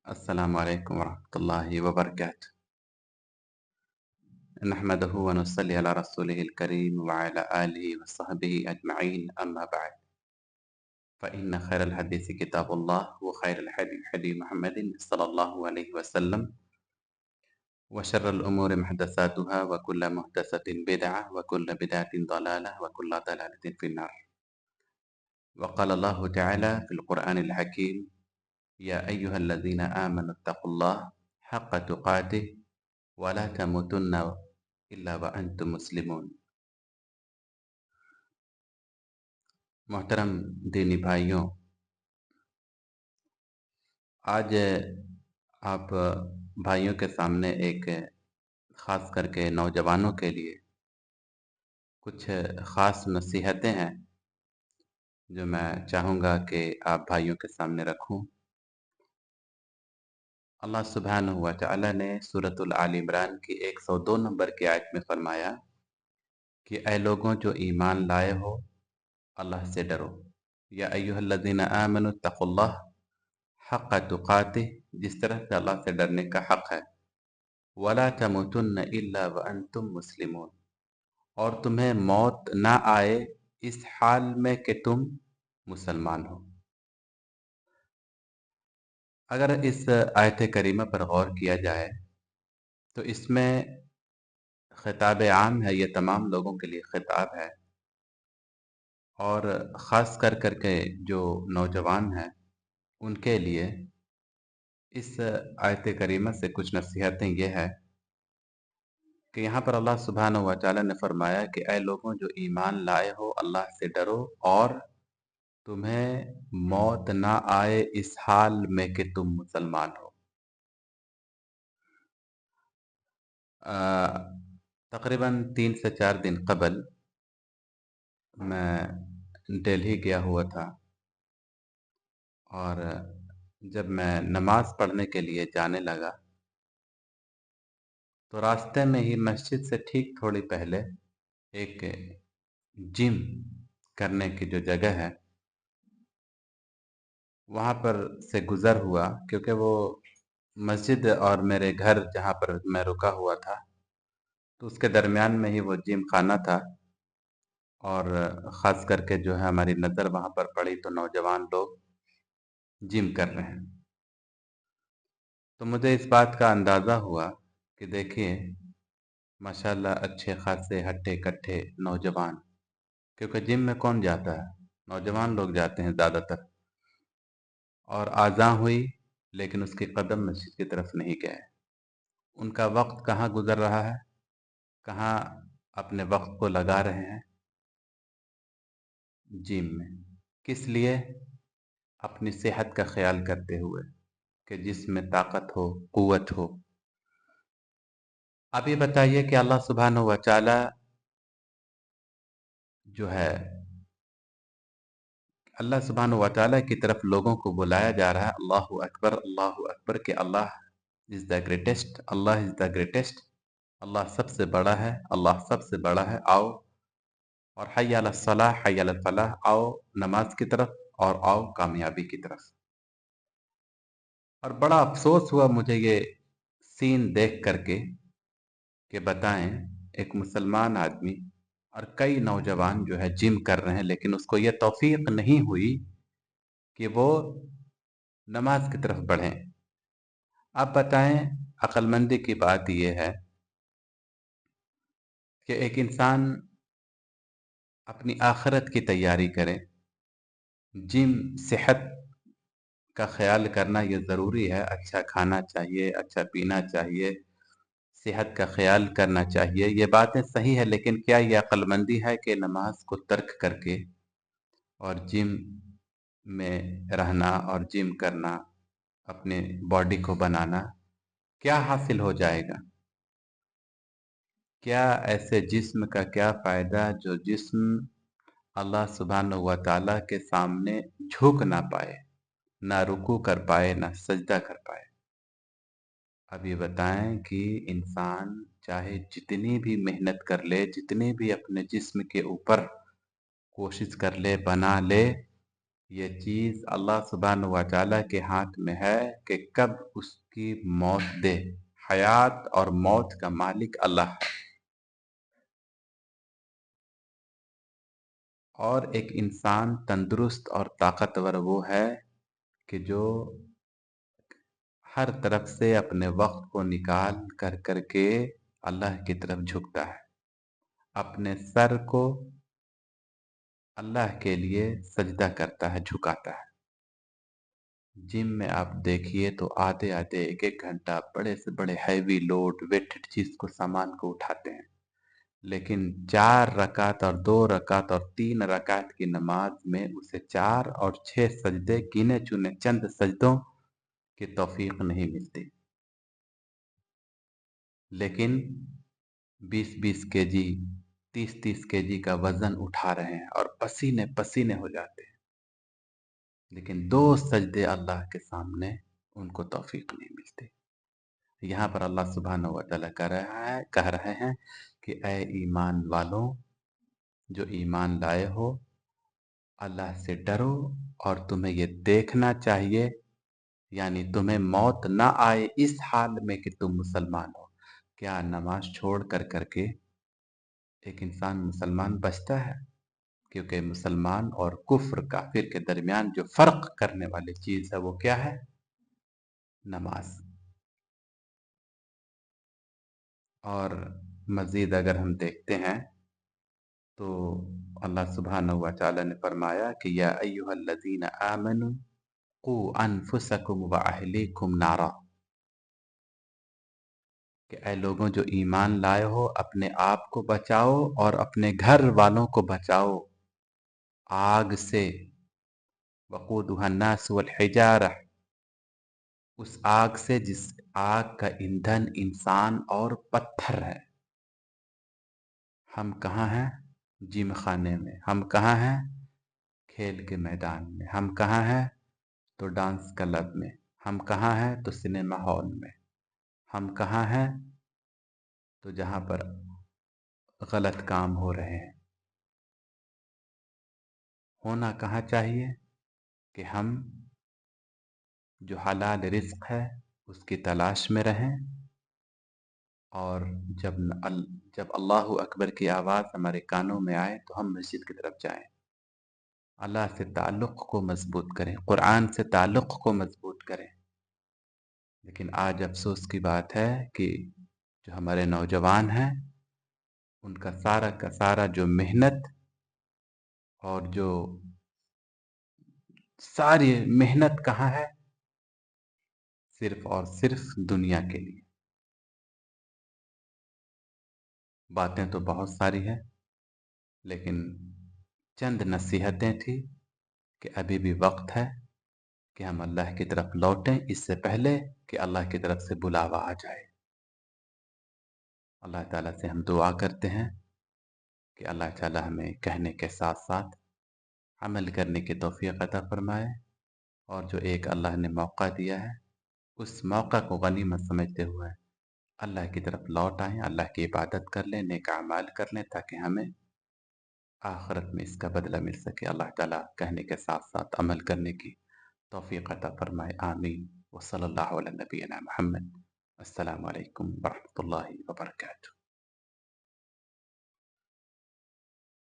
السلام عليكم ورحمة الله وبركاته. نحمده ونصلي على رسوله الكريم وعلى آله وصحبه أجمعين، أما بعد، فإن خير الحديث كتاب الله وخير الهدي هدي محمد صلى الله عليه وسلم، وشر الأمور محدثاتها وكل محدثة بدعة وكل بدعة ضلالة وكل ضلالة في النار. وقال الله تعالى في القرآن الحكيم: يا أيها الذين آمنوا اتقوا الله حق تقاته ولا تموتن الا وانتم مسلمون. محترم دینی بھائیوں، آج آپ بھائیوں کے سامنے ایک خاص کر کے نوجوانوں کے لیے کچھ خاص نصیحتیں ہیں جو میں چاہوں گا کہ آپ بھائیوں کے سامنے رکھوں۔ اللہ سبحانہ و تعالی نے سورۃ آل عمران کی 102 نمبر کی آیت میں فرمایا کہ اے لوگوں جو ایمان لائے ہو، اللہ سے ڈرو۔ یا ایھا الذین آمنوا اتقوا اللہ حق تقاتہ، جس طرح سے اللہ سے ڈرنے کا حق ہے۔ ولا تموتن الا وانتم مسلمون، اور تمہیں موت نہ آئے اس حال میں کہ تم مسلمان ہو۔ اگر اس آیت کریمہ پر غور کیا جائے تو اس میں خطاب عام ہے، یہ تمام لوگوں کے لیے خطاب ہے، اور خاص کر کے جو نوجوان ہیں ان کے لیے اس آیت کریمہ سے کچھ نصیحتیں یہ ہے کہ یہاں پر اللہ سبحانہ و تعالی نے فرمایا کہ اے لوگوں جو ایمان لائے ہو، اللہ سے ڈرو اور تمہیں موت نہ آئے اس حال میں کہ تم مسلمان ہو۔ تقریباً 3 سے 4 دن قبل میں دہلی گیا ہوا تھا، اور جب میں نماز پڑھنے کے لیے جانے لگا تو راستے میں ہی مسجد سے ٹھیک تھوڑی پہلے ایک جم کرنے کی جو جگہ ہے وہاں پر سے گزر ہوا، کیونکہ وہ مسجد اور میرے گھر جہاں پر میں رکا ہوا تھا تو اس کے درمیان میں ہی وہ جم خانہ تھا، اور خاص کر کے جو ہے ہماری نظر وہاں پر پڑی تو نوجوان لوگ جم کر رہے ہیں۔ تو مجھے اس بات کا اندازہ ہوا کہ دیکھیے ماشاءاللہ اچھے خاصے ہٹے کٹھے نوجوان، کیونکہ جم میں کون جاتا ہے؟ نوجوان لوگ جاتے ہیں زیادہ تر، اور آذان ہوئی لیکن اس کے قدم مسجد کی طرف نہیں گئے۔ ان کا وقت کہاں گزر رہا ہے، کہاں اپنے وقت کو لگا رہے ہیں؟ جم میں۔ کس لیے؟ اپنی صحت کا خیال کرتے ہوئے کہ جسم میں طاقت ہو، قوت ہو۔ اب یہ بتائیے کہ اللہ سبحانہ و تعالی جو ہے، اللہ سبحانہ و تعالی کی طرف لوگوں کو بلایا جا رہا ہے، اللہ اکبر، کہ اللہ از the greatest, Allah is the greatest, اللہ سب سے بڑا ہے، اللہ سب سے بڑا ہے، آؤ، اور حی علی الصلاح، حی علی الفلاح، آؤ نماز کی طرف اور آؤ کامیابی کی طرف۔ اور بڑا افسوس ہوا مجھے یہ سین دیکھ کر کے کہ بتائیں ایک مسلمان آدمی اور کئی نوجوان جو ہے جم کر رہے ہیں، لیکن اس کو یہ توفیق نہیں ہوئی کہ وہ نماز کی طرف بڑھیں۔ آپ بتائیں، عقل مندی کی بات یہ ہے کہ ایک انسان اپنی آخرت کی تیاری کرے، جم صحت کا خیال کرنا یہ ضروری ہے، اچھا کھانا چاہیے، اچھا پینا چاہیے، صحت کا خیال کرنا چاہیے، یہ باتیں صحیح ہے، لیکن کیا یہ عقل مندی ہے کہ نماز کو ترک کر کے اور جم میں رہنا اور جم کرنا، اپنے باڈی کو بنانا، کیا حاصل ہو جائے گا؟ کیا ایسے جسم کا کیا فائدہ جو جسم اللہ سبحانہ و تعالیٰ کے سامنے جھک نہ پائے، نہ رکوع کر پائے، نہ سجدہ کر پائے؟ اب یہ بتائیں کہ انسان چاہے جتنی بھی محنت کر لے، جتنی بھی اپنے جسم کے اوپر کوشش کر لے، بنا لے، یہ چیز اللہ سبحانہ و تعالیٰ کے ہاتھ میں ہے کہ کب اس کی موت دے۔ حیات اور موت کا مالک اللہ ہے۔ اور ایک انسان تندرست اور طاقتور وہ ہے کہ جو ہر طرف سے اپنے وقت کو نکال کر کے اللہ کی طرف جھکتا ہے، اپنے سر کو اللہ کے لیے سجدہ کرتا ہے، جھکاتا ہے۔ جم میں آپ دیکھیے تو آتے آتے ایک ایک گھنٹہ بڑے سے بڑے ہیوی لوڈ ویٹڈ چیز کو سامان کو اٹھاتے ہیں، لیکن 4 رکعت اور 2 رکعت اور 3 رکعت کی نماز میں اسے 4 اور 6 سجدے گنے چنے چند سجدوں کی توفیق نہیں ملتی، لیکن 20 کے جی 30 کے جی کا وزن اٹھا رہے ہیں اور پسینے پسینے ہو جاتے ہیں، لیکن 2 سجدے اللہ کے سامنے ان کو توفیق نہیں ملتی۔ یہاں پر اللہ سبحانہ و تعالیٰ کہہ رہے ہیں کہ اے ایمان والوں، جو ایمان لائے ہو، اللہ سے ڈرو، اور تمہیں یہ دیکھنا چاہیے، یعنی تمہیں موت نہ آئے اس حال میں کہ تم مسلمان ہو۔ کیا نماز چھوڑ کر کے ایک انسان مسلمان بچتا ہے؟ کیونکہ مسلمان اور کفر کافر کے درمیان جو فرق کرنے والی چیز ہے وہ کیا ہے؟ نماز۔ اور مزید اگر ہم دیکھتے ہیں تو اللہ سبحانہ و تعالی نے فرمایا کہ یا ایہا الذین آمنوا قوا انفسکم و اہلیکم نارا، کہ اے لوگوں جو ایمان لائے ہو، اپنے آپ کو بچاؤ اور اپنے گھر والوں کو بچاؤ آگ سے۔ وقودها الناس والحجارہ، اس آگ سے جس آگ کا ایندھن انسان اور پتھر ہے۔ ہم کہاں ہیں؟ جم خانے میں۔ ہم کہاں ہیں؟ کھیل کے میدان میں۔ ہم کہاں ہیں؟ تو ڈانس کلب میں۔ ہم کہاں ہیں؟ تو سنیما ہال میں۔ ہم کہاں ہیں؟ تو جہاں پر غلط کام ہو رہے ہیں۔ ہونا کہاں چاہیے کہ ہم جو حلال رزق ہے اس کی تلاش میں رہیں، اور جب اللہ اکبر کی آواز ہمارے کانوں میں آئے تو ہم مسجد کی طرف جائیں، اللہ سے تعلق کو مضبوط کریں، قرآن سے تعلق کو مضبوط کریں۔ لیکن آج افسوس کی بات ہے کہ جو ہمارے نوجوان ہیں ان کا سارا جو محنت اور جو ساری محنت کہاں ہے؟ صرف اور صرف دنیا کے لیے۔ باتیں تو بہت ساری ہیں، لیکن چند نصیحتیں تھیں کہ ابھی بھی وقت ہے کہ ہم اللہ کی طرف لوٹیں، اس سے پہلے کہ اللہ کی طرف سے بلاوا آ جائے۔ اللہ تعالیٰ سے ہم دعا کرتے ہیں کہ اللہ تعالیٰ ہمیں کہنے کے ساتھ ساتھ عمل کرنے کی توفیق عطا فرمائے، اور جو ایک اللہ نے موقع دیا ہے اس موقع کو غنیمت سمجھتے ہوئے اللہ کی طرف لوٹ آئیں، اللہ کی عبادت کر لیں، نیک اعمال کر لیں، تاکہ ہمیں آخرت میں اس کا بدلہ مل سکے۔ اللہ تعالیٰ کہنے کے ساتھ ساتھ عمل کرنے کی توفیق عطا فرمائے، آمین۔ وصلی اللہ علی نبینا محمد۔ السلام علیکم ورحمۃ اللہ وبرکاتہ۔